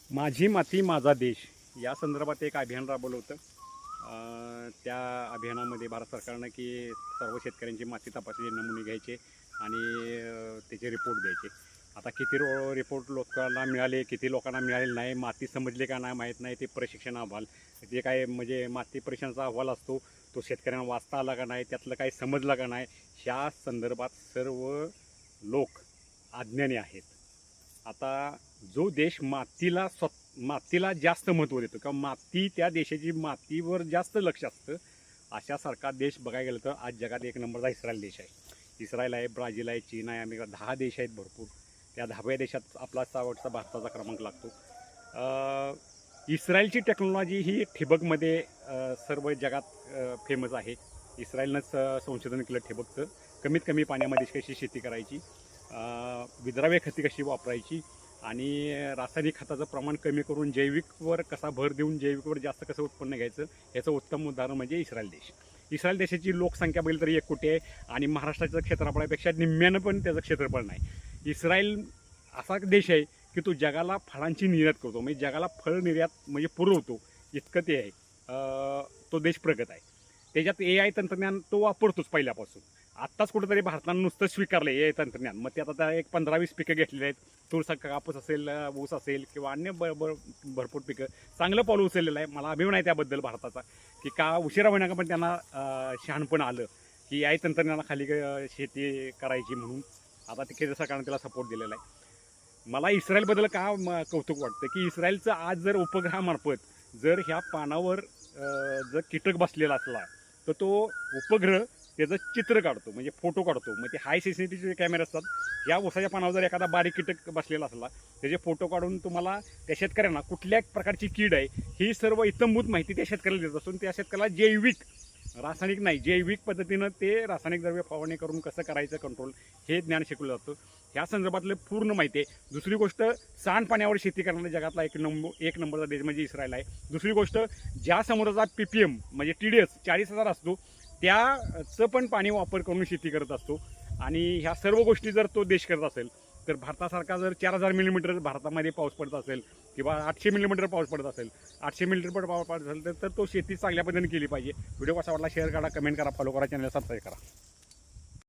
माझी माती माझा देश या संदर्भात एक अभियान राबवलं होतं. त्या अभियानामध्ये भारत सरकारनं की सर्व शेतकऱ्यांची माती तपासणी नमुने घ्यायचे आणि त्याचे रिपोर्ट द्यायचे. आता किती रिपोर्ट लोकांना मिळाले, किती लोकांना मिळाले नाही, माती समजली का नाही माहीत नाही, ते प्रशिक्षण अहवाल जे काय म्हणजे माती परीक्षणाचा अहवाल असतो तो शेतकऱ्यांना वाचता आला का नाही, त्यातलं काही समजलं का नाही, ह्या संदर्भात सर्व लोक अज्ञानी आहेत. आता जो देश मातीला जास्त महत्त्व देतो किंवा माती त्या देशाची मातीवर जास्त लक्ष असतं, अशासारखा देश बघायला गेलं तर आज जगात एक नंबरचा इस्रायल देश आहे. इस्रायल आहे, ब्राझील आहे, चीन आहे, अमेरिका, 10 देश आहेत भरपूर. त्या 10व्या देशात आपला शेवटचा भारताचा क्रमांक लागतो. इस्रायलची टेक्नॉलॉजी ही ठिबकमध्ये सर्व जगात फेमस आहे. इस्रायलनंच संशोधन केलं ठिबकचं. कमीत कमी पाण्यामध्ये कशी शेती करायची, विद्राव्य खते कशी वापरायची आणि रासायनिक खताचं प्रमाण कमी करून जैविकवर कसा भर देऊन जैविकवर जास्त कसं उत्पन्न घ्यायचं, याचं उत्तम उदाहरण म्हणजे इस्रायल देश. इस्रायल देशाची लोकसंख्या बघितली तरी 1 कोटी आहे आणि महाराष्ट्राचं क्षेत्रफळापेक्षा निम्म्यानं पण त्याचं क्षेत्रफळ नाही. इस्रायल असा देश आहे की तो जगाला फळांची निर्यात करतो, म्हणजे जगाला फळ निर्यात म्हणजे पुरवतो, इतकं ते आहे. तो देश प्रगत आहे. त्याच्यात AI तंत्रज्ञान तो वापरतोच पहिल्यापासून. आत्ताच कुठेतरी भारतानं नुसतं स्वीकारलं AI तंत्रज्ञान. मग ते आता एक 15-20 पिकं घेतलेली आहेत. तूर, कापूस असेल, ऊस असेल किंवा अन्य भरपूर पिकं चांगलं पाऊल उचललेलं आहे. मला अभिमान आहे त्याबद्दल भारताचा, की का उशिरा होईना का पण त्यांना शहाणपण आलं की AI तंत्रज्ञानाखाली शेती करायची म्हणून. आता ते केंद्र सरकारने त्याला सपोर्ट दिलेला आहे. मला इस्रायलबद्दल का कौतुक वाटतं की इस्रायलचं आज जर उपग्रहामार्फत जर ह्या पानावर जर कीटक बसलेला असला तर तो उपग्रह त्याचं चित्र काढतो, म्हणजे फोटो काढतो. मग ते हाय सेन्सिटिव्हिटीचे कॅमेरे असतात. या ऊसाच्या पानावर जर एखादा बारीक कीटक बसलेला असला त्याचे फोटो काढून तुम्हाला त्या शेतकऱ्यांना कुठल्या प्रकारची कीड आहे ही सर्व इत्थंभूत माहिती त्या शेतकऱ्याला देत असून त्या शेतकऱ्याला जैविक, रासायनिक नाही, जैविक पद्धतीनं ते रासायनिक द्रव्य फवारणी करून कसं करायचं कंट्रोल, हे ज्ञान शिकवलं जातं. ह्या संदर्भातलं पूर्ण माहिती आहे. दुसरी गोष्ट, सांडपाण्यावर शेती करणारा जगातला एक नंबरचा देश म्हणजे इस्रायल आहे. दुसरी गोष्ट, ज्या समुद्राचा PPM म्हणजे TDS 40,000 असतो त्याचं पण पाणी वापर करून शेती करत असतो. आणि ह्या सर्व गोष्टी जर तो देश करत असेल तर भारतासारखा जर 4,000 मिलीमीटर भारतामध्ये पाऊस पडत असेल किंवा 800 मिलीमीटर पाऊस पडत असेल, 800 मिलीमीटर पाऊस पडत असेल तर तो शेती चांगल्या पद्धतीने केली पाहिजे. व्हिडिओ कसा वाटला शेअर करा, कमेंट करा, फॉलो करा, चॅनलला सबस्क्राईब करा.